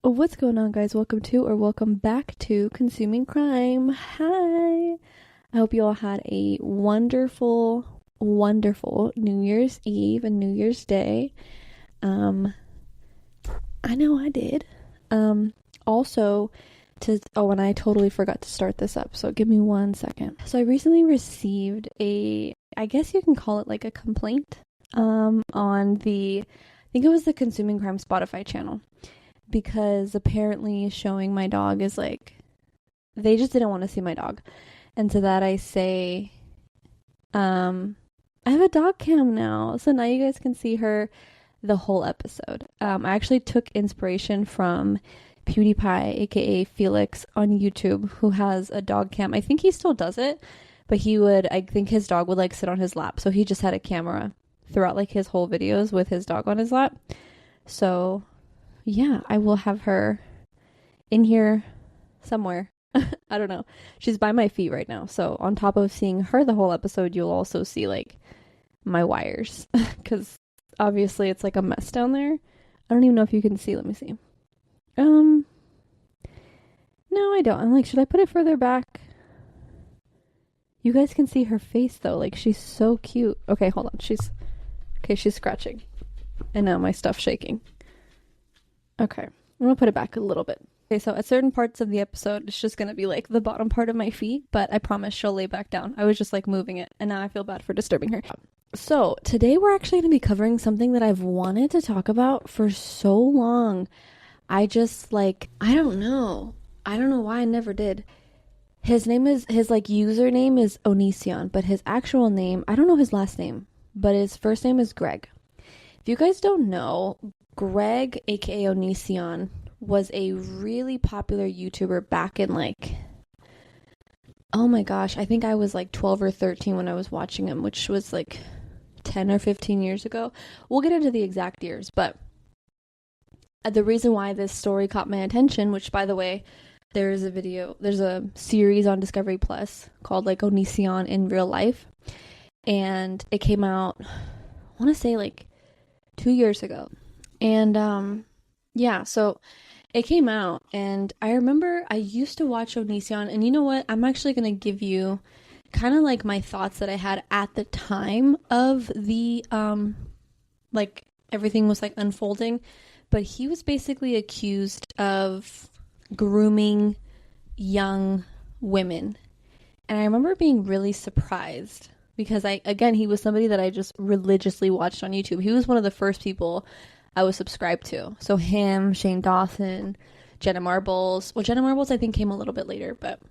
What's going on, guys? Welcome back to Consuming Crime. Hi. I hope you all had a wonderful, wonderful New Year's Eve and New Year's Day. I know I did. Also, and I totally forgot to start this up, so give me 1 second. So I recently received I guess you can call it like a complaint, on I think it was the Consuming Crime Spotify channel. Because apparently showing my dog is like, they just didn't want to see my dog. And to that I say, I have a dog cam now. So now you guys can see her the whole episode. I actually took inspiration from PewDiePie, aka Felix, on YouTube, who has a dog cam. I think he still does it, but I think his dog would like sit on his lap. So he just had a camera throughout like his whole videos with his dog on his lap. So yeah, I will have her in here somewhere. I don't know. She's by my feet right now. So on top of seeing her the whole episode, you'll also see like my wires. Because obviously it's like a mess down there. I don't even know if you can see. Let me see. No, I don't. I'm like, should I put it further back? You guys can see her face though. Like, she's so cute. Okay, hold on. She's scratching. And now my stuff's shaking. Okay, I'm gonna put it back a little bit. Okay, so at certain parts of the episode, it's just gonna be like the bottom part of my feet, but I promise she'll lay back down. I was just like moving it, and now I feel bad for disturbing her. So today we're actually gonna be covering something that I've wanted to talk about for so long. I don't know why I never did. His username is Onision, but his actual name, I don't know his last name, but his first name is Greg. If you guys don't know, Greg, aka Onision, was a really popular YouTuber back in oh my gosh, I think I was like 12 or 13 when I was watching him, which was like 10 or 15 years ago. We'll get into the exact years, but the reason why this story caught my attention, which by the way, there's a series on Discovery Plus called like Onision in Real Life, and it came out, I want to say like 2 years ago. And yeah, so it came out, and I remember I used to watch Onision, and you know what? I'm actually going to give you kind of like my thoughts that I had at the time of the like everything was like unfolding, but he was basically accused of grooming young women. And I remember being really surprised because he was somebody that I just religiously watched on YouTube. He was one of the first people I was subscribed to. So him, Shane Dawson, Jenna Marbles. Well, Jenna Marbles I think came a little bit later, but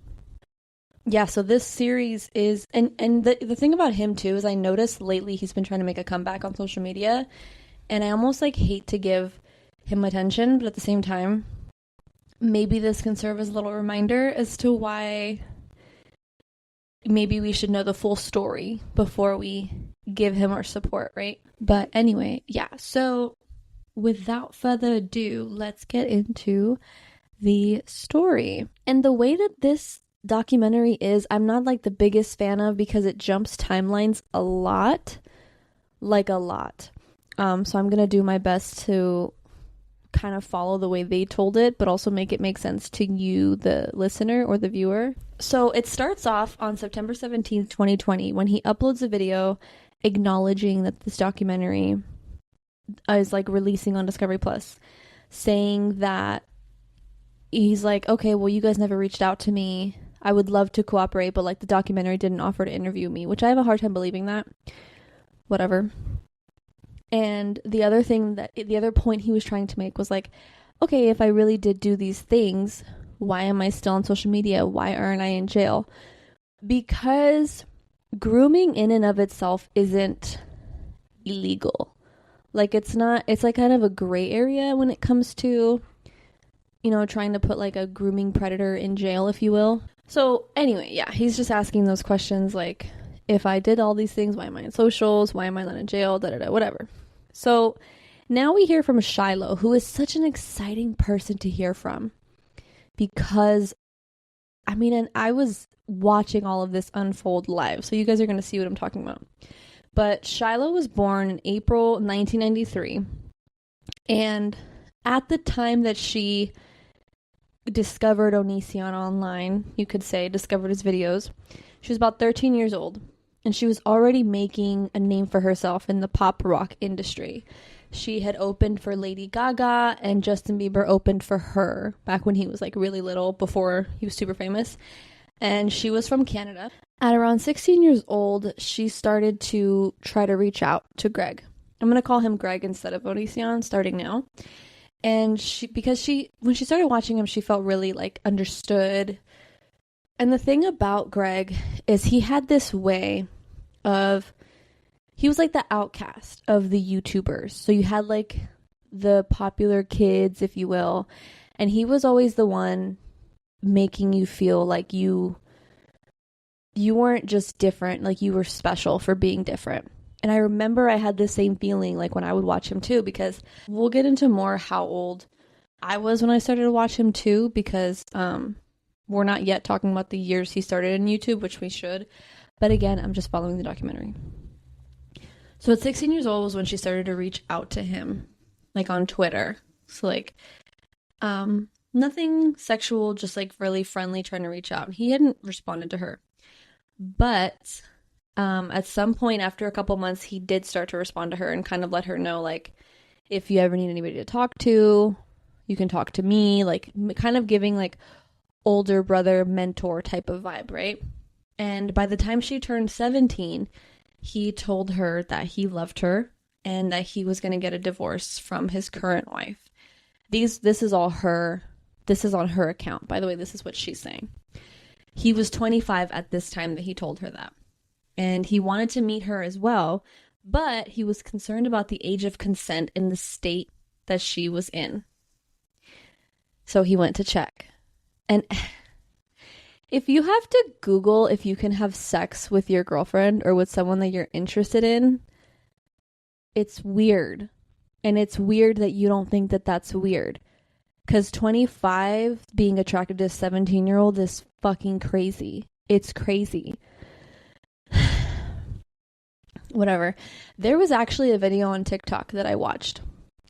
yeah, so this series is, and the thing about him too is I noticed lately he's been trying to make a comeback on social media, and I almost like hate to give him attention, but at the same time, maybe this can serve as a little reminder as to why maybe we should know the full story before we give him our support, right? But anyway, yeah, so without further ado, let's get into the story. And the way that this documentary is, I'm not like the biggest fan of because it jumps timelines a lot. So I'm gonna do my best to kind of follow the way they told it, but also make it make sense to you, the listener or the viewer. So it starts off on September 17th, 2020, when he uploads a video acknowledging that this documentary is like releasing on Discovery Plus, saying that he's like, okay, well, you guys never reached out to me. I would love to cooperate, but like the documentary didn't offer to interview me, which I have a hard time believing that. Whatever. And the other point he was trying to make was like, okay, if I really did do these things, why am I still on social media? Why aren't I in jail? Because grooming in and of itself isn't illegal. Like it's like kind of a gray area when it comes to, trying to put like a grooming predator in jail, if you will. So anyway, yeah, he's just asking those questions like, if I did all these things, why am I in socials? Why am I not in jail? Whatever. So now we hear from Shiloh, who is such an exciting person to hear from, because and I was watching all of this unfold live, so you guys are going to see what I'm talking about. But Shiloh was born in April 1993, and at the time that she discovered Onision online, you could say, discovered his videos, she was about 13 years old. And she was already making a name for herself in the pop rock industry. She had opened for Lady Gaga, and Justin Bieber opened for her back when he was like really little, before he was super famous. And she was from Canada. At around 16 years old, she started to try to reach out to Greg. I'm going to call him Greg instead of Onision starting now. And when she started watching him, she felt really like understood. And the thing about Greg is he had this way of, he was like the outcast of the YouTubers. So you had like the popular kids, if you will, and he was always the one making you feel like you weren't just different, like you were special for being different. And I remember I had the same feeling like when I would watch him too, because we'll get into more how old I was when I started to watch him too, because we're not yet talking about the years he started in YouTube, which we should. But again, I'm just following the documentary. So at 16 years old was when she started to reach out to him, like on Twitter. So like, nothing sexual, just like really friendly, trying to reach out. He hadn't responded to her. But at some point after a couple months, he did start to respond to her and kind of let her know, like, if you ever need anybody to talk to, you can talk to me, like kind of giving like older brother mentor type of vibe, right? And by the time she turned 17, he told her that he loved her and that he was going to get a divorce from his current wife. This is on her account. By the way, this is what she's saying. He was 25 at this time that he told her that. And he wanted to meet her as well, but he was concerned about the age of consent in the state that she was in. So he went to check. And if you have to Google if you can have sex with your girlfriend or with someone that you're interested in, it's weird. And it's weird that you don't think that that's weird. Because 25 being attracted to a 17-year-old is fucking crazy. It's crazy. Whatever. There was actually a video on TikTok that I watched.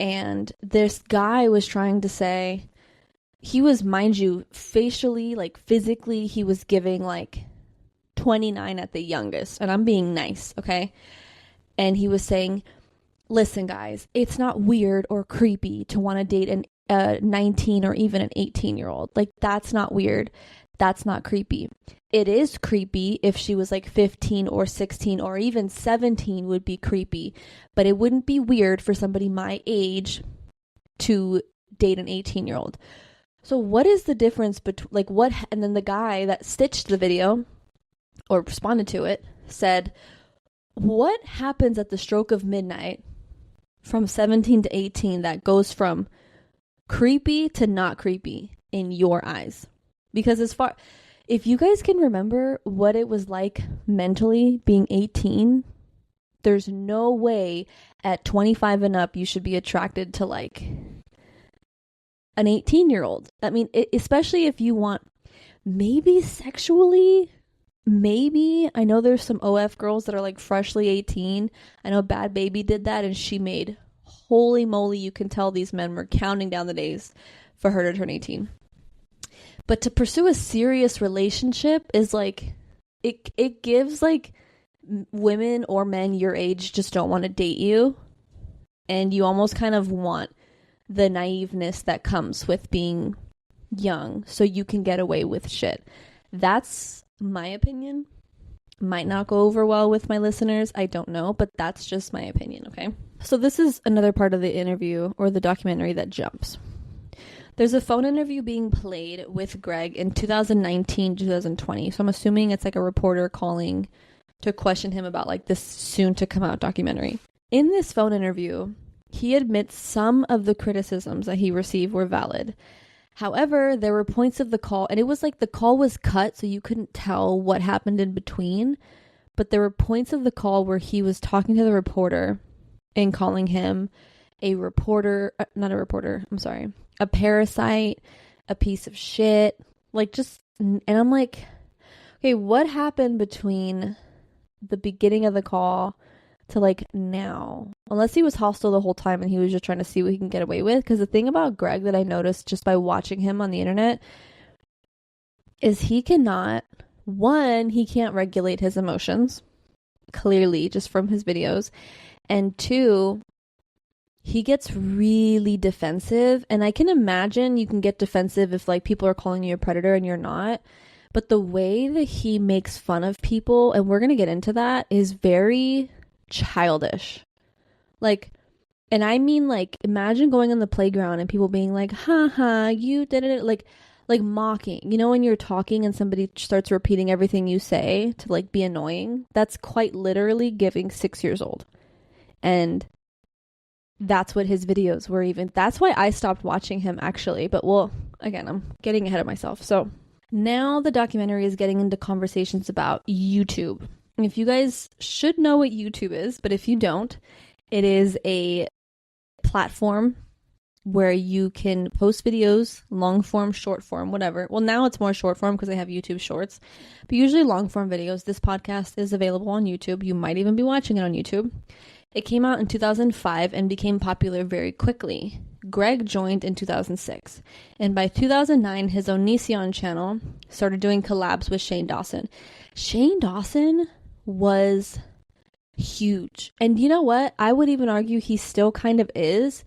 And this guy was trying to say, he was, mind you, facially, like physically, he was giving like 29 at the youngest. And I'm being nice, okay? And he was saying, listen, guys, it's not weird or creepy to want to date a 19 or even an 18-year-old. Like, that's not weird. That's not creepy. It is creepy if she was like 15 or 16 or even 17 would be creepy. But it wouldn't be weird for somebody my age to date an 18-year-old. So what is the difference between, like, what? And then the guy that stitched the video or responded to it said, what happens at the stroke of midnight from 17 to 18 that goes from creepy to not creepy in your eyes? Because if you guys can remember what it was like mentally being 18, there's no way at 25 and up you should be attracted to like an 18-year-old. I mean, especially if you want, maybe sexually, maybe. I know there's some OF girls that are like freshly 18. I know Bad Baby did that and she made, holy moly, you can tell these men were counting down the days for her to turn 18. But to pursue a serious relationship is like, it gives like women or men your age just don't want to date you. And you almost kind of want the naiveness that comes with being young so you can get away with shit. That's my opinion. Might not go over well with my listeners. I don't know, but that's just my opinion, okay? So this is another part of the interview or the documentary that jumps. There's a phone interview being played with Greg in 2019, 2020. So I'm assuming it's like a reporter calling to question him about like this soon to come out documentary. In this phone interview, he admits some of the criticisms that he received were valid. However, there were points of the call, and it was like the call was cut, so you couldn't tell what happened in between. But there were points of the call where he was talking to the reporter and calling him a parasite, a piece of shit. Like, just, and I'm like, okay, what happened between the beginning of the call to like now, unless he was hostile the whole time and he was just trying to see what he can get away with. Because the thing about Greg that I noticed just by watching him on the internet is he can't regulate his emotions, clearly, just from his videos. And two, he gets really defensive. And I can imagine you can get defensive if like people are calling you a predator and you're not. But the way that he makes fun of people, and we're going to get into that, is very childish. Like, and I mean, like, imagine going on the playground and people being like, haha, you did it, like mocking. You know, when you're talking and somebody starts repeating everything you say to like be annoying, that's quite literally giving 6 years old. And that's what his videos were. Even that's why I stopped watching him, actually. But well, again, I'm getting ahead of myself. So now the documentary is getting into conversations about YouTube. And if you guys should know what YouTube is, but if you don't, it is a platform where you can post videos, long form, short form, whatever. Well, now it's more short form because they have YouTube Shorts, but usually long form videos. This podcast is available on YouTube. You might even be watching it on YouTube. It came out in 2005 and became popular very quickly. Greg joined in 2006, and by 2009, his Onision channel started doing collabs with Shane Dawson. Shane Dawson was huge, and you know what? I would even argue he still kind of is.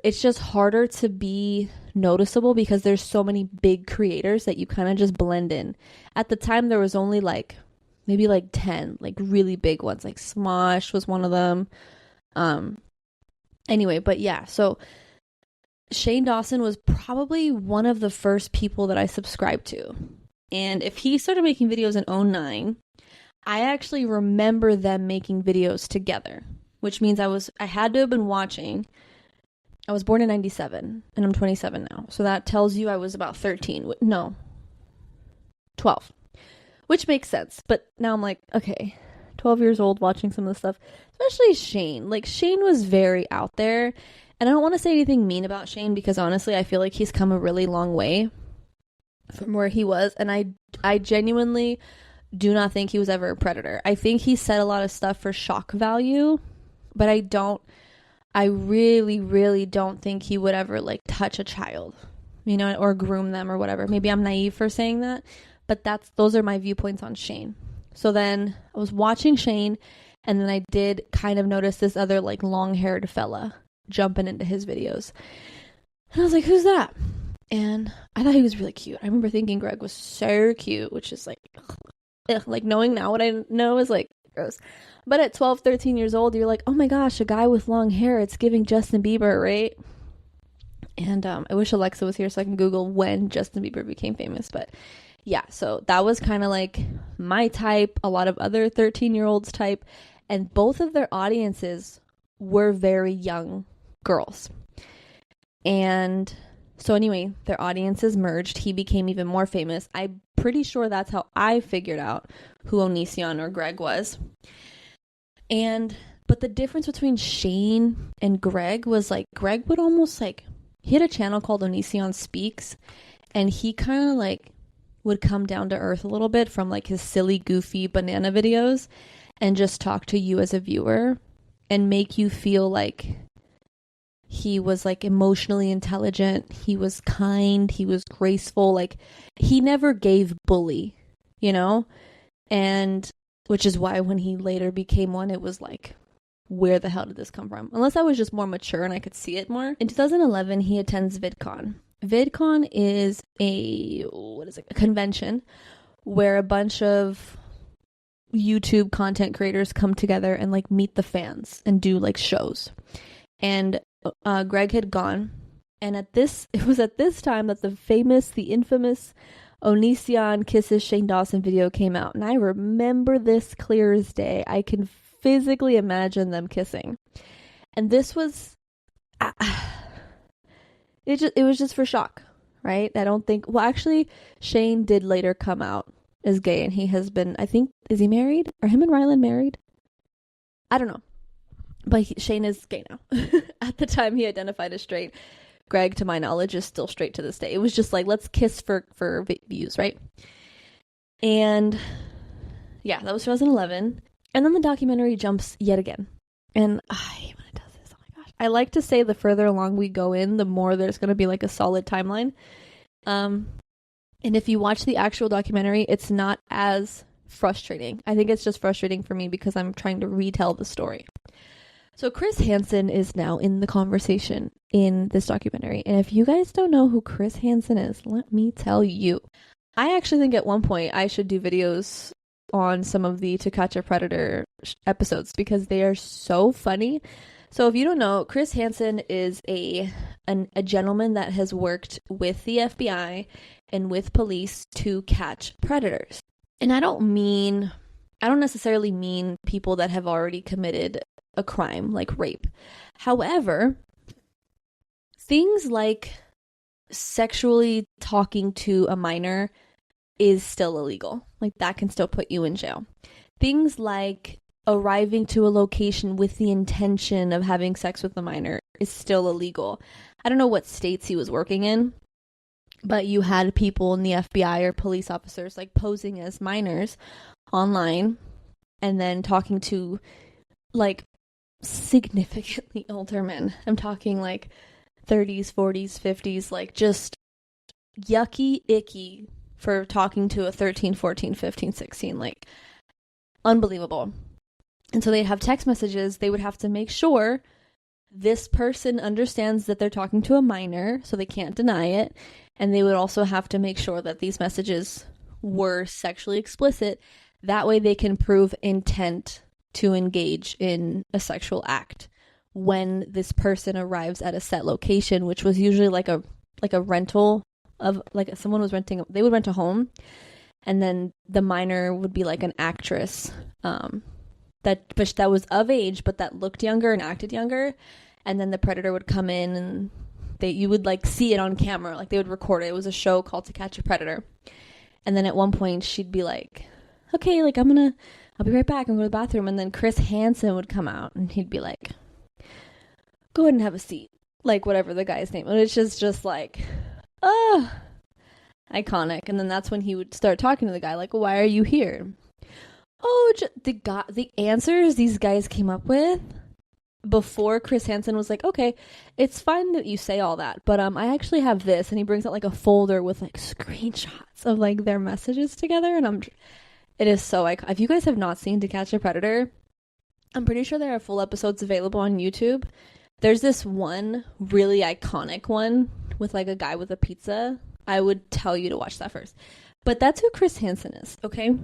It's just harder to be noticeable because there's so many big creators that you kind of just blend in. At the time, there was only maybe 10 really big ones. Like Smosh was one of them. Anyway, but yeah, so Shane Dawson was probably one of the first people that I subscribed to. And if he started making videos in 2009, I actually remember them making videos together, which means I had to have been watching. I was born in 97 and I'm 27 now. So that tells you I was about 13. No, 12. Which makes sense. But now I'm like, okay, 12 years old watching some of the stuff, especially Shane. Like, Shane was very out there. And I don't want to say anything mean about Shane because honestly, I feel like he's come a really long way from where he was. And I genuinely do not think he was ever a predator. I think he said a lot of stuff for shock value, but I really, really don't think he would ever touch a child, or groom them or whatever. Maybe I'm naive for saying that. But those are my viewpoints on Shane. So then I was watching Shane, and then I did kind of notice this other long-haired fella jumping into his videos. And I was like, who's that? And I thought he was really cute. I remember thinking Greg was so cute, which is knowing now what I know is gross. But at 12, 13 years old, you're like, oh my gosh, a guy with long hair. It's giving Justin Bieber, right? And I wish Alexa was here so I can Google when Justin Bieber became famous. But yeah, so that was kind of my type, a lot of other 13-year-olds type, and both of their audiences were very young girls. And so anyway, their audiences merged. He became even more famous. I'm pretty sure that's how I figured out who Onision or Greg was. But the difference between Shane and Greg was Greg would almost he had a channel called Onision Speaks, and he kind of would come down to earth a little bit from his silly, goofy banana videos and just talk to you as a viewer and make you feel he was emotionally intelligent. He was kind. He was graceful. He never gave bully, and which is why when he later became one, it was where the hell did this come from? Unless I was just more mature and I could see it more. In 2011, he attends VidCon. VidCon is a convention where a bunch of YouTube content creators come together and meet the fans and do shows. And Greg had gone, and it was at this time that the infamous Onision kisses Shane Dawson video came out, and I remember this clear as day. I can physically imagine them kissing, and this was it was just for shock, right? I don't think. Well, actually, Shane did later come out as gay, and he has been. I think, is he married? Are him and Rylan married? I don't know. But Shane is gay now. At the time, he identified as straight. Greg, to my knowledge, is still straight to this day. It was just let's kiss for views, right? And yeah, that was 2011. And then the documentary jumps yet again. And I hate when it does this. Oh my gosh. I like to say the further along we go in, the more there's going to be like a solid timeline. And if you watch the actual documentary, it's not as frustrating. I think it's just frustrating for me because I'm trying to retell the story. So Chris Hansen is now in the conversation in this documentary. And if you guys don't know who Chris Hansen is, let me tell you. I actually think at one point I should do videos on some of the To Catch a Predator episodes because they are so funny. So if you don't know, Chris Hansen is a gentleman that has worked with the FBI and with police to catch predators. And I don't necessarily mean people that have already committed a crime like rape. However, things like sexually talking to a minor is still illegal. Like that can still put you in jail. Things like arriving to a location with the intention of having sex with a minor is still illegal. I don't know what states he was working in, but you had people in the FBI or police officers like posing as minors online and then talking to like significantly older men. I'm talking like 30s, 40s, 50s, like just yucky, icky for talking to a 13, 14, 15, 16, like unbelievable. And so they'd have text messages. They would have to make sure this person understands that they're talking to a minor, so they can't deny it. And they would also have to make sure that these messages were sexually explicit. That way they can prove intent to engage in a sexual act when this person arrives at a set location, which was usually like a rental of like someone was renting. They would rent a home, and then the minor would be like an actress that was of age but that looked younger and acted younger, and then the predator would come in and you would like see it on camera, like they would record it. It was a show called To Catch a Predator. And then at one point she'd be like, okay, like I'll be right back, I'm going to the bathroom. And then Chris Hansen would come out and he'd be like, go ahead and have a seat, like whatever the guy's name. And it's just like iconic. And then that's when he would start talking to the guy like, why are you here? Oh, the answers these guys came up with before Chris Hansen was like, okay, it's fine that you say all that, but I actually have this. And he brings out like a folder with like screenshots of like their messages together. And it is so iconic. If you guys have not seen To Catch a Predator, I'm pretty sure there are full episodes available on YouTube. There's this one really iconic one with like a guy with a pizza. I would tell you to watch that first. But that's who Chris Hansen is, okay?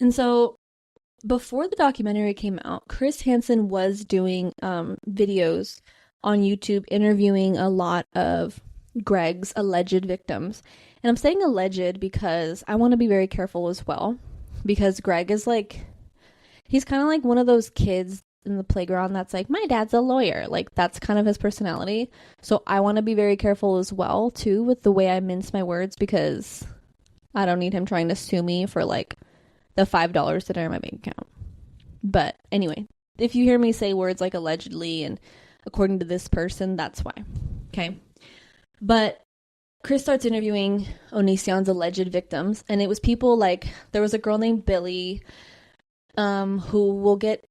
And so before the documentary came out, Chris Hansen was doing videos on YouTube interviewing a lot of Greg's alleged victims. And I'm saying alleged because I want to be very careful as well. Because Greg is like, he's kind of like one of those kids in the playground that's like, my dad's a lawyer. Like, that's kind of his personality. So I want to be very careful as well, too, with the way I mince my words, because I don't need him trying to sue me for, like, the $5 that are in my bank account. But anyway, if you hear me say words like allegedly and according to this person, that's why. Okay. But Chris starts interviewing Onision's alleged victims, and it was people like, there was a girl named Billy, who will get,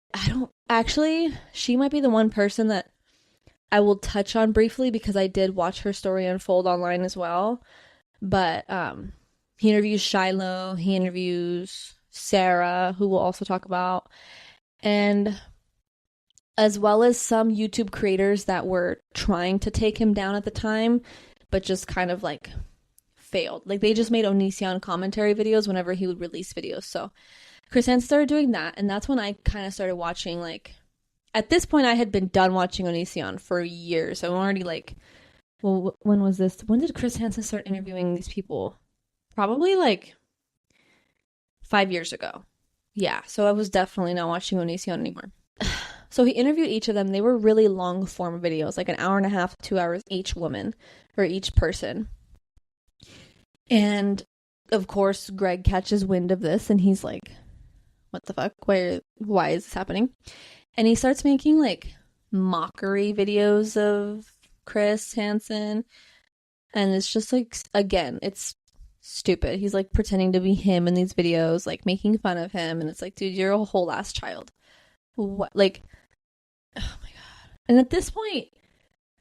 she might be the one person that I will touch on briefly because I did watch her story unfold online as well. But he interviews Shiloh, he interviews Sarah, who we'll also talk about, and as well as some YouTube creators that were trying to take him down at the time, but just kind of like failed. Like they just made Onision commentary videos whenever he would release videos. So Chris Hansen started doing that, and that's when I kind of started watching, like, at this point I had been done watching Onision for years. So I'm already like, well, when was this? When did Chris Hansen start interviewing these people? Probably like 5 years ago. Yeah, so I was definitely not watching Onision anymore. So he interviewed each of them. They were really long form videos, like an hour and a half, 2 hours each woman or each person. And of course, Greg catches wind of this and he's like, what the fuck? Why is this happening? And he starts making like mockery videos of Chris Hansen. And it's just like, again, it's stupid. He's like pretending to be him in these videos, like making fun of him, and it's like, dude, you're a whole ass child. What? Like, oh my god. And at this point,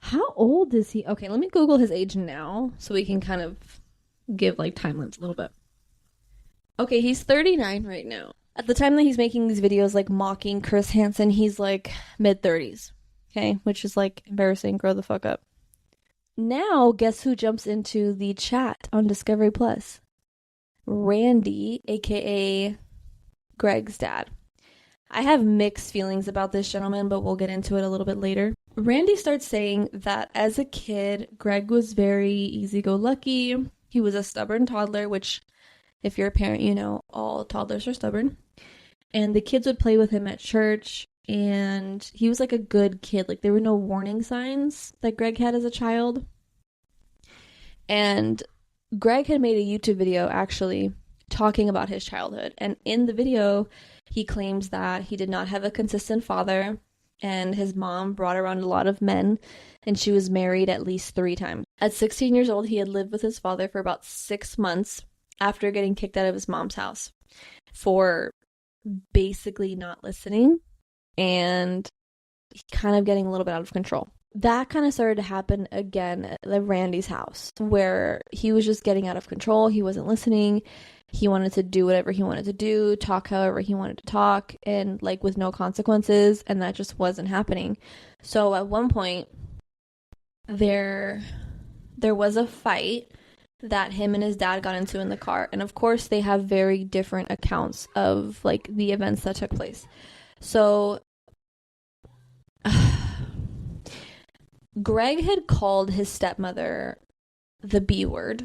how old is he? Okay, let me Google his age now so we can kind of give like timelines a little bit. Okay, he's 39 right now. At the time that he's making these videos like mocking Chris Hansen, he's like mid-30s. Okay, which is like embarrassing. Grow the fuck up. Now, guess who jumps into the chat on Discovery Plus? Randy, aka Greg's dad. I have mixed feelings about this gentleman, but we'll get into it a little bit later. Randy starts saying that as a kid, Greg was very easy-go-lucky. He was a stubborn toddler, which, if you're a parent, you know all toddlers are stubborn. And the kids would play with him at church, and he was like a good kid. Like, there were no warning signs that Greg had as a child. And Greg had made a YouTube video, actually, talking about his childhood. And in the video, he claims that he did not have a consistent father, and his mom brought around a lot of men, and she was married at least 3 times. At 16 years old, he had lived with his father for about 6 months after getting kicked out of his mom's house for basically not listening and kind of getting a little bit out of control. That kind of started to happen again at Randy's house, where he was just getting out of control. He wasn't listening. He wanted to do whatever he wanted to do, talk however he wanted to talk, and like with no consequences, and that just wasn't happening. So at one point, there was a fight that him and his dad got into in the car. And of course, they have very different accounts of like the events that took place. So Greg had called his stepmother the B word.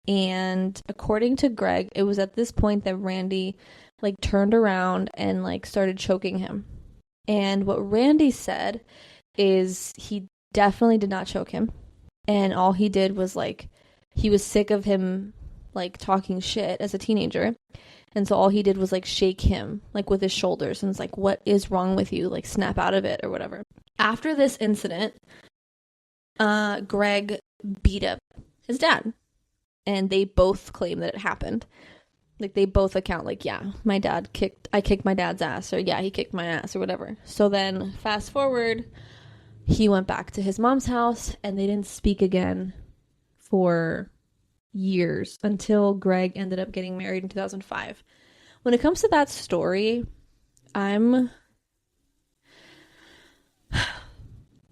And according to Greg, it was at this point that Randy like turned around and like started choking him. And what Randy said is he definitely did not choke him. And all he did was like, he was sick of him like talking shit as a teenager. And so all he did was like shake him like with his shoulders and it's like, what is wrong with you? Like snap out of it or whatever. After this incident, Greg beat up his dad. And they both claim that it happened. Like they both account like, yeah, I kicked my dad's ass, or yeah, he kicked my ass or whatever. So then fast forward, he went back to his mom's house and they didn't speak again for years until Greg ended up getting married in 2005. When it comes to that story,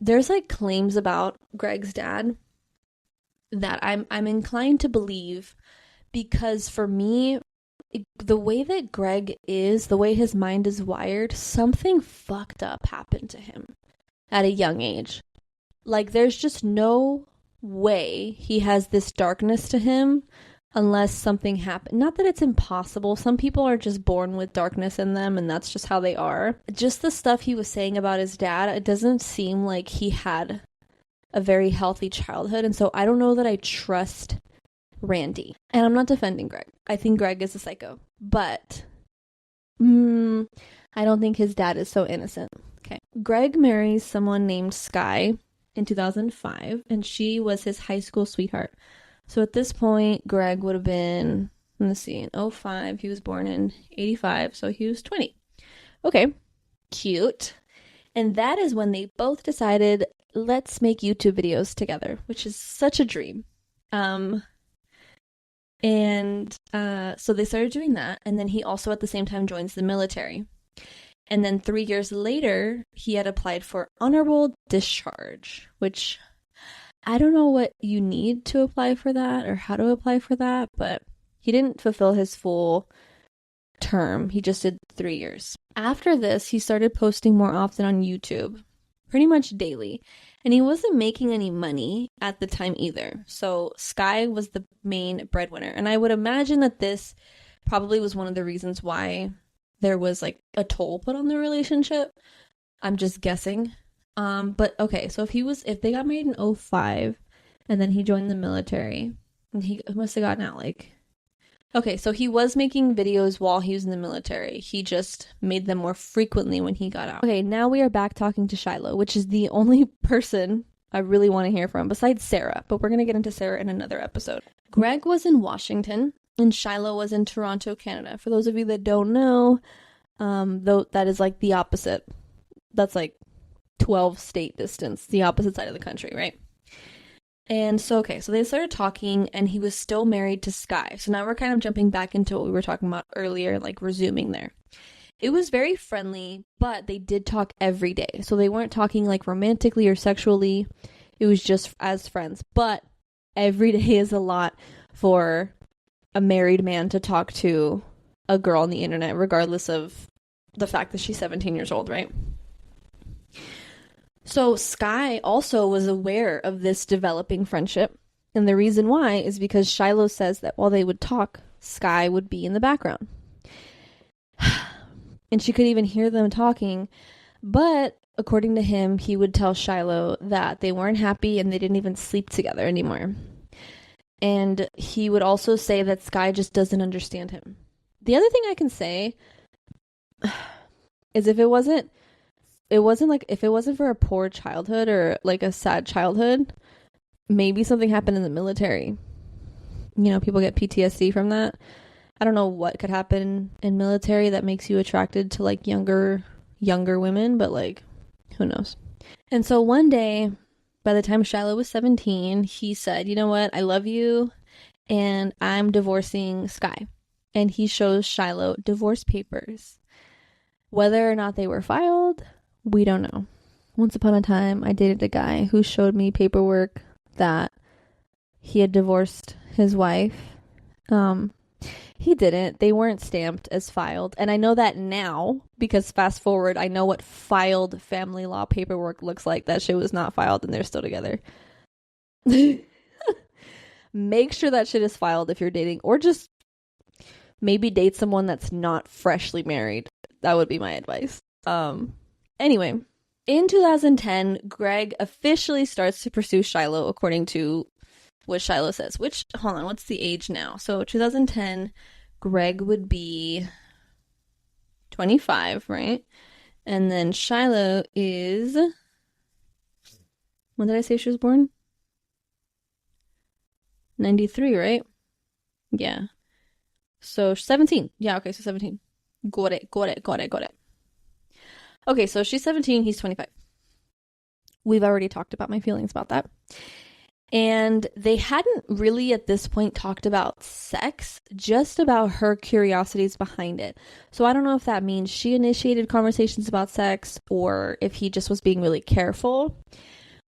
there's like claims about Greg's dad that I'm inclined to believe, because for me, the way that Greg is, the way his mind is wired, something fucked up happened to him at a young age. Like there's just no way he has this darkness to him unless something happened. Not that it's impossible. Some people are just born with darkness in them and that's just how they are. Just the stuff he was saying about his dad, it doesn't seem like he had a very healthy childhood. And so I don't know that I trust Randy. And I'm not defending Greg. I think Greg is a psycho. But I don't think his dad is so innocent. Okay. Greg marries someone named Sky in 2005, and she was his high school sweetheart. So at this point, Greg would have been, let's see, in 2005. He was born in 85, so he was 20. Okay. Cute. And that is when they both decided, let's make YouTube videos together, which is such a dream. So they started doing that, and then he also at the same time joins the military. And then 3 years later, he had applied for honorable discharge, which I don't know what you need to apply for that or how to apply for that, but he didn't fulfill his full term. He just did 3 years. After this, he started posting more often on YouTube, pretty much daily. And he wasn't making any money at the time either. So Sky was the main breadwinner. And I would imagine that this probably was one of the reasons why there was like a toll put on the relationship. I'm just guessing. But okay, so if they got married in 2005 and then he joined the military, and he must have gotten out like, okay, so he was making videos while he was in the military. He just made them more frequently when he got out. Okay, now we are back talking to Shiloh, which is the only person I really want to hear from, besides Sarah, but we're going to get into Sarah in another episode. Greg was in Washington, and Shiloh was in Toronto, Canada. For those of you that don't know, though that is like the opposite. That's like 12 state distance, the opposite side of the country, right? And so, okay, so they started talking, and he was still married to Sky. So now we're kind of jumping back into what we were talking about earlier, like resuming there. It was very friendly, but they did talk every day. So they weren't talking like romantically or sexually. It was just as friends. But every day is a lot for a married man to talk to a girl on the internet, regardless of the fact that she's 17 years old, right? So Sky also was aware of this developing friendship. And the reason why is because Shiloh says that while they would talk, Sky would be in the background. And she could even hear them talking. But according to him, he would tell Shiloh that they weren't happy and they didn't even sleep together anymore. And he would also say that Sky just doesn't understand him. The other thing I can say is if it wasn't for a poor childhood or like a sad childhood, maybe something happened in the military. You know, people get PTSD from that. I don't know what could happen in military that makes you attracted to like younger women, but like, who knows? And so one day, by the time Shiloh was 17, he said, you know what? I love you and I'm divorcing Sky. And he shows Shiloh divorce papers. Whether or not they were filed, we don't know. Once upon a time, I dated a guy who showed me paperwork that he had divorced his wife. He didn't. They weren't stamped as filed. And I know that now because fast forward, I know what filed family law paperwork looks like. That shit was not filed and they're still together. Make sure that shit is filed if you're dating, or just maybe date someone that's not freshly married. That would be my advice. Anyway, in 2010, Greg officially starts to pursue Shiloh according to what Shiloh says, which, hold on, what's the age now? So 2010, Greg would be 25, right? And then Shiloh is, when did I say she was born? 93, right? Yeah. So 17. Yeah, okay, so 17. Got it. Okay, so she's 17, he's 25. We've already talked about my feelings about that. And they hadn't really at this point talked about sex, just about her curiosities behind it. So I don't know if that means she initiated conversations about sex or if he just was being really careful.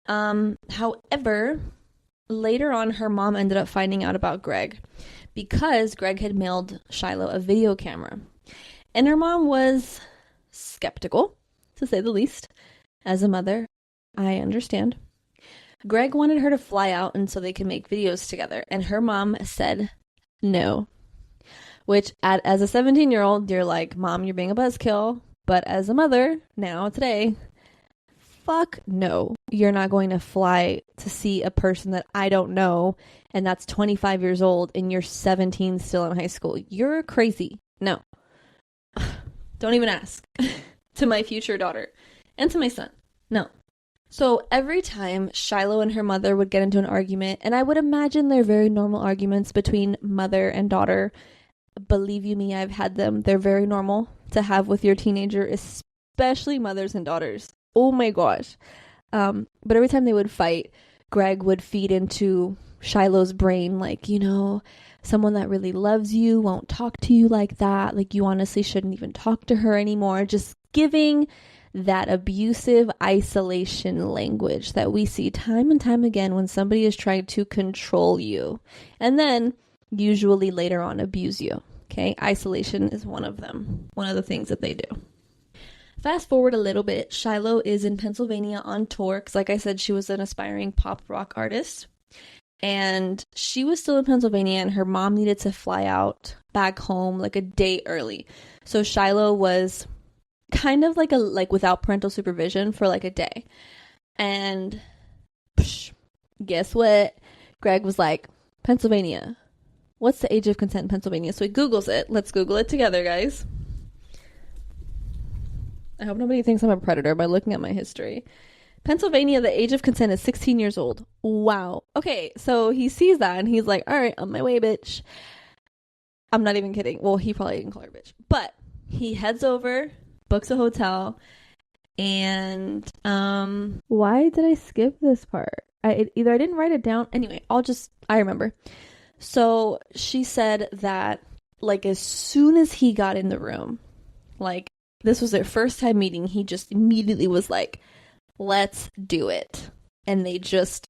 However, later on, her mom ended up finding out about Greg because Greg had mailed Shiloh a video camera. And her mom was skeptical, to say the least. As a mother, I understand. Greg wanted her to fly out and so they could make videos together. And her mom said no. Which, as a 17-year-old, you're like, Mom, you're being a buzzkill. But as a mother, now, today, fuck no. You're not going to fly to see a person that I don't know, and that's 25 years old, and you're 17 still in high school. You're crazy. No. Don't even ask. To my future daughter. And to my son. No. So every time Shiloh and her mother would get into an argument, and I would imagine they're very normal arguments between mother and daughter. Believe you me, I've had them. They're very normal to have with your teenager, especially mothers and daughters. Oh my gosh. But every time they would fight, Greg would feed into Shiloh's brain, like, you know, someone that really loves you won't talk to you like that. Like, you honestly shouldn't even talk to her anymore. Just giving that abusive isolation language that we see time and time again when somebody is trying to control you and then usually later on abuse you. Okay, isolation is one of them, one of the things that they do. Fast forward a little bit, Shiloh is in Pennsylvania on tour because, like I said, she was an aspiring pop rock artist, and she was still in Pennsylvania, and her mom needed to fly out back home like a day early. So Shiloh was kind of like without parental supervision for like a day. And guess what? Greg was like, Pennsylvania. What's the age of consent in Pennsylvania? So he Googles it. Let's Google it together, guys. I hope nobody thinks I'm a predator by looking at my history. Pennsylvania, the age of consent is 16 years old. Wow. Okay, so he sees that and he's like, all right, on my way, bitch. I'm not even kidding. Well, he probably didn't call her bitch. But he heads over, books a hotel, and why did I skip this part? Either I didn't write it down. Anyway, I remember. So she said that, like, as soon as he got in the room, like, this was their first time meeting, he just immediately was like, let's do it. And he just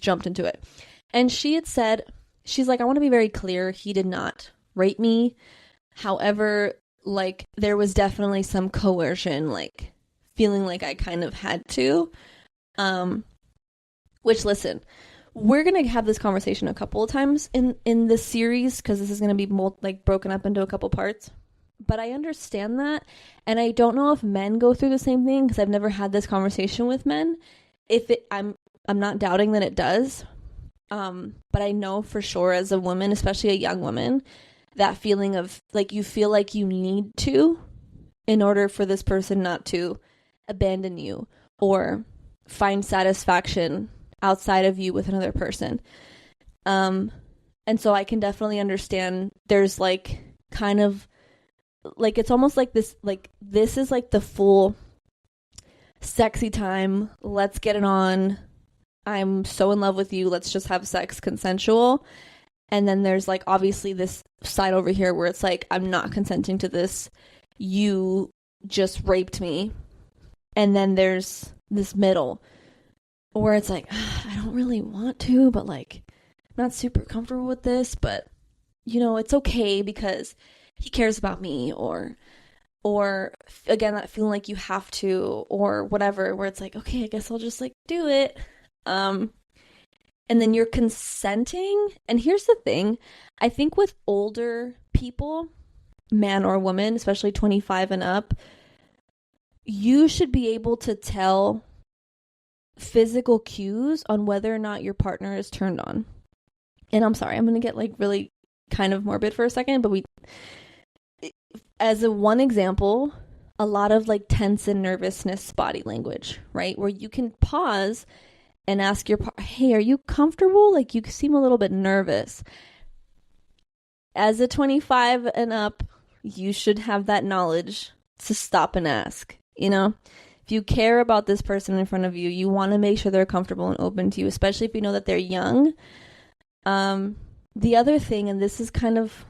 jumped into it. And she had said, she's like, I want to be very clear, he did not rape me. However, like, there was definitely some coercion, like, feeling like I kind of had to. Which, listen, we're going to have this conversation a couple of times in this series, because this is going to be broken up into a couple parts. But I understand that, and I don't know if men go through the same thing, because I've never had this conversation with men. I'm not doubting that it does, but I know for sure as a woman, especially a young woman, that feeling of, like, you feel like you need to, in order for this person not to abandon you or find satisfaction outside of you with another person. And so I can definitely understand there's, like, kind of, like, it's almost like this is like the full sexy time, let's get it on, I'm so in love with you, let's just have sex, consensual. And then there's, like, obviously this side over here where it's like, I'm not consenting to this, you just raped me. And then there's this middle where it's like, I don't really want to, but, like, I'm not super comfortable with this, but, you know, it's okay because he cares about me, or again, that feeling like you have to, or whatever, where it's like, okay, I guess I'll just, like, do it. And then you're consenting. And here's the thing, I think with older people, man or woman, especially 25 and up, you should be able to tell physical cues on whether or not your partner is turned on. And I'm sorry, I'm going to get, like, really kind of morbid for a second, but as a one example, a lot of, like, tense and nervousness body language, right? Where you can pause and ask your partner, hey, are you comfortable? Like, you seem a little bit nervous. As a 25 and up, you should have that knowledge to stop and ask, you know? If you care about this person in front of you, you want to make sure they're comfortable and open to you, especially if you know that they're young. The other thing, and this is kind of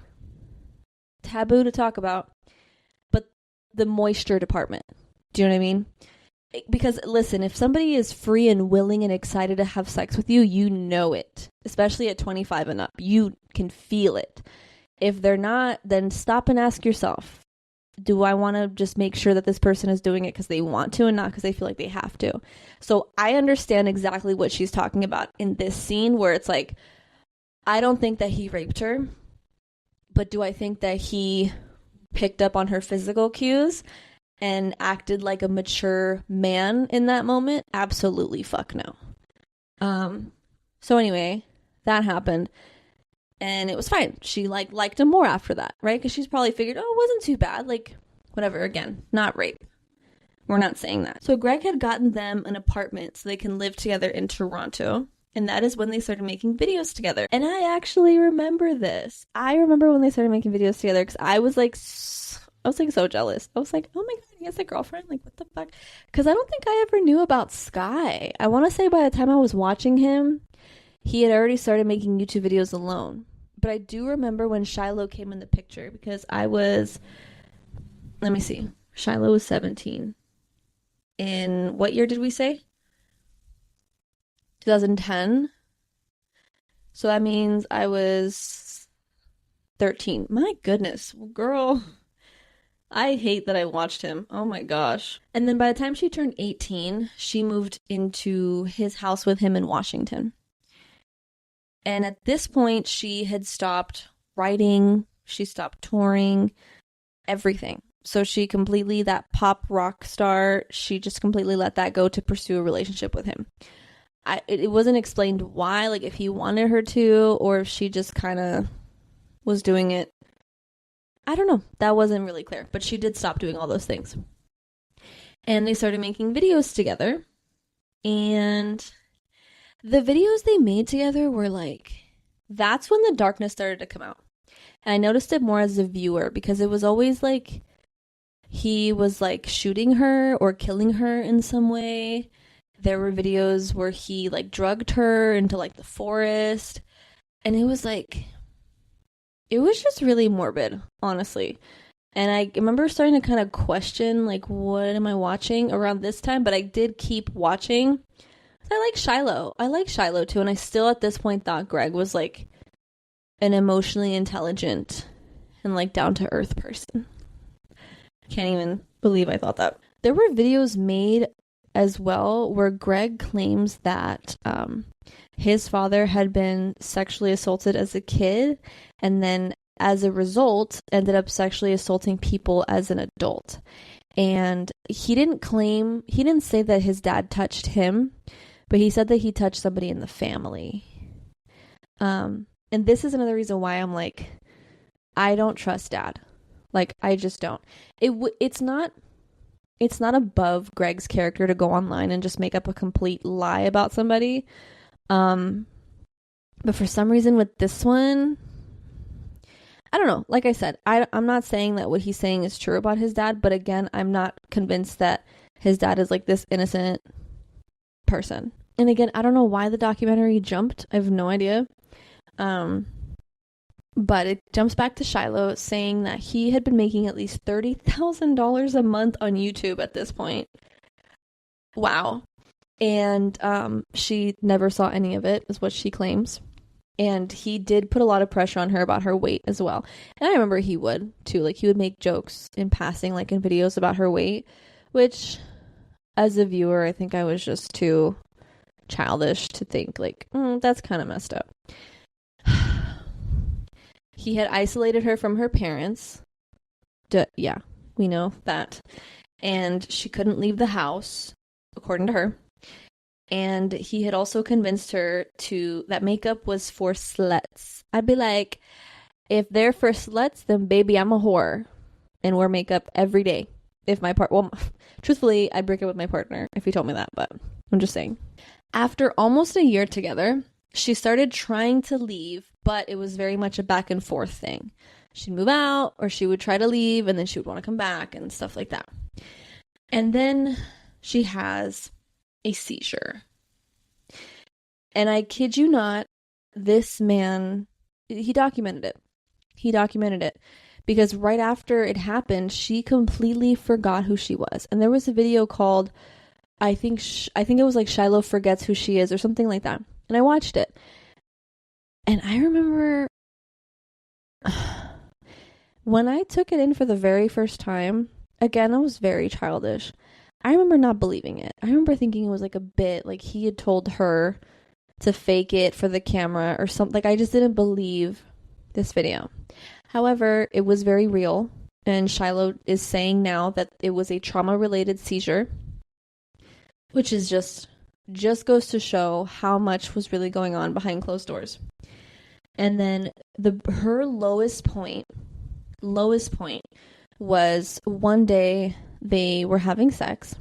taboo to talk about, but the moisture department. Do you know what I mean? Because, listen, if somebody is free and willing and excited to have sex with you, you know it. Especially at 25 and up. You can feel it. If they're not, then stop and ask yourself, do I want to just make sure that this person is doing it because they want to and not because they feel like they have to? So I understand exactly what she's talking about in this scene, where it's like, I don't think that he raped her, but do I think that he picked up on her physical cues and acted like a mature man in that moment? Absolutely fuck no. So anyway, that happened. And it was fine. She, like, liked him more after that, right? Because she's probably figured, oh, it wasn't too bad. Like, whatever. Again, not rape. We're not saying that. So Greg had gotten them an apartment so they can live together in Toronto. And that is when they started making videos together. And I actually remember this. I remember when they started making videos together, because I was so jealous. I was like, oh my god, he has a girlfriend? Like, what the fuck? Because I don't think I ever knew about Sky. I want to say by the time I was watching him, he had already started making YouTube videos alone. But I do remember when Shiloh came in the picture, because let me see. Shiloh was 17. In what year did we say? 2010. So that means I was 13. My goodness, girl. I hate that I watched him. Oh my gosh. And then by the time she turned 18, she moved into his house with him in Washington. And at this point, she had stopped writing, she stopped touring, everything. So she completely, that pop rock star, she just completely let that go to pursue a relationship with him. It wasn't explained why, like if he wanted her to, or if she just kind of was doing it. I don't know. That wasn't really clear. But she did stop doing all those things. And they started making videos together. And the videos they made together were like, that's when the darkness started to come out. And I noticed it more as a viewer because it was always like he was like shooting her or killing her in some way. There were videos where he like drugged her into like the forest. And it was just really morbid, honestly. And I remember starting to kind of question, like, what am I watching around this time? But I did keep watching. I like Shiloh. I like Shiloh too. And I still at this point thought Greg was like an emotionally intelligent and like down to earth person. Can't even believe I thought that. There were videos made as well where Greg claims that his father had been sexually assaulted as a kid and then as a result ended up sexually assaulting people as an adult. And he didn't say that his dad touched him, but he said that he touched somebody in the family. And this is another reason why I'm like, I don't trust dad. Like, I just don't. It's not above Greg's character to go online and just make up a complete lie about somebody. But for some reason with this one, I don't know. Like I said, I'm not saying that what he's saying is true about his dad, but again, I'm not convinced that his dad is like this innocent person. And again, I don't know why the documentary jumped. I have no idea. But it jumps back to Shiloh saying that he had been making at least $30,000 a month on YouTube at this point. Wow. And she never saw any of it, is what she claims. And he did put a lot of pressure on her about her weight as well. And I remember he would, too. Like, he would make jokes in passing, like in videos about her weight, which, as a viewer, I think I was just too childish to think, like, that's kind of messed up. He had isolated her from her parents. Yeah, we know that. And she couldn't leave the house, according to her. And he had also convinced her that makeup was for sluts. I'd be like, if they're for sluts, then baby, I'm a whore and wear makeup every day. Truthfully, I'd break up with my partner if he told me that, but I'm just saying. After almost a year together, she started trying to leave, but it was very much a back and forth thing. She'd move out or she would try to leave and then she would want to come back and stuff like that. And then she has a seizure. And I kid you not, this man, he documented it. Because right after it happened, she completely forgot who she was. And there was a video called, I think it was like Shiloh Forgets Who She Is or something like that. And I watched it. And I remember when I took it in for the very first time, again, I was very childish. I remember not believing it. I remember thinking it was like a bit, like he had told her to fake it for the camera or something. Like, I just didn't believe this video. However, it was very real. And Shiloh is saying now that it was a trauma-related seizure, which is just goes to show how much was really going on behind closed doors. And then her lowest point was one day they were having sex,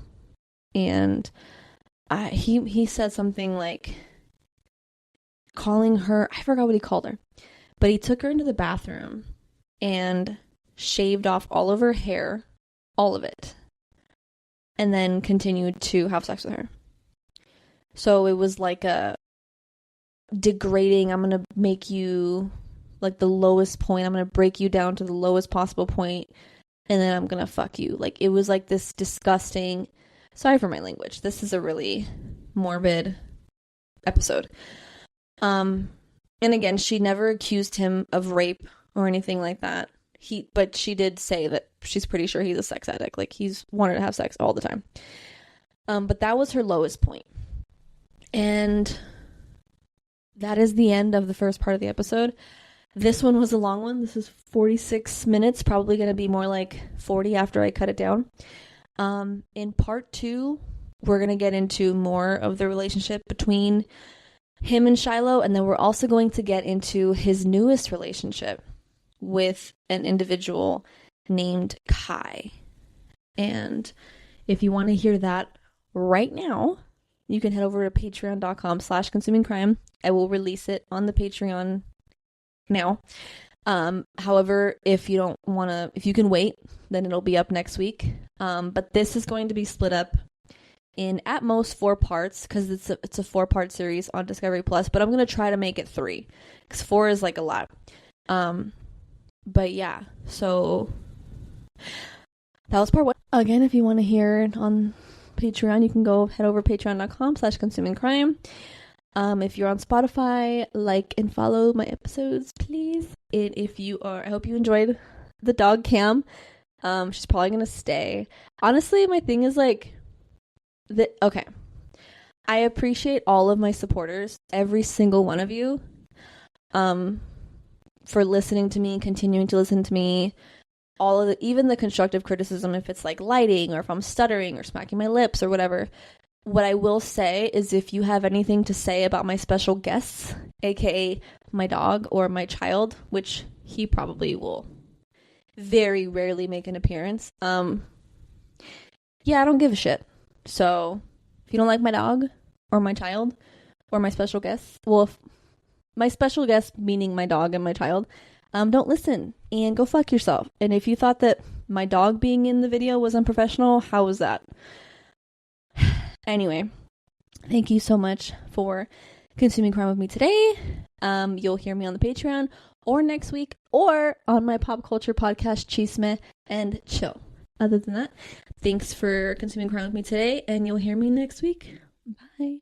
and he said something like calling her, I forgot what he called her, but he took her into the bathroom and shaved off all of her hair, all of it, and then continued to have sex with her. So it was like a degrading, I'm going to make you like the lowest point, I'm going to break you down to the lowest possible point, and then I'm going to fuck you. Like, it was like this disgusting, sorry for my language, this is a really morbid episode. And again, she never accused him of rape or anything like that. But she did say that she's pretty sure he's a sex addict. Like, he's wanted to have sex all the time. But that was her lowest point. And that is the end of the first part of the episode. This one was a long one. This is 46 minutes, probably going to be more like 40 after I cut it down. In part 2, we're going to get into more of the relationship between him and Shiloh, and then we're also going to get into his newest relationship with an individual named Kai. And if you want to hear that right now, you can head over to patreon.com/consumingcrime. I will release it on the Patreon now. However, if you don't want to, if you can wait, then it'll be up next week. But this is going to be split up in at most 4 parts, because it's a 4-part series on Discovery Plus, but I'm going to try to make it 3, because 4 is like a lot. But yeah, so that was part 1. Again, if you want to hear it on Patreon, you can go head over patreon.com/consumingcrime. If you're on Spotify, like and follow my episodes, please. And if you are, I hope you enjoyed the dog cam. She's probably gonna stay. Honestly, my thing is like, okay. I appreciate all of my supporters, every single one of you, for listening to me, continuing to listen to me. All of even the constructive criticism, if it's like lighting or if I'm stuttering or smacking my lips or whatever. What I will say is, if you have anything to say about my special guests, aka my dog or my child, which he probably will very rarely make an appearance, yeah, I don't give a shit. So if you don't like my dog or my child or my special guests, well, if my special guest, meaning my dog and my child, don't listen and go fuck yourself. And if you thought that my dog being in the video was unprofessional, how was that? Anyway, thank you so much for consuming crime with me today. You'll hear me on the Patreon or next week or on my pop culture podcast, Chisme and Chill. Other than that, thanks for consuming crime with me today, and you'll hear me next week. Bye.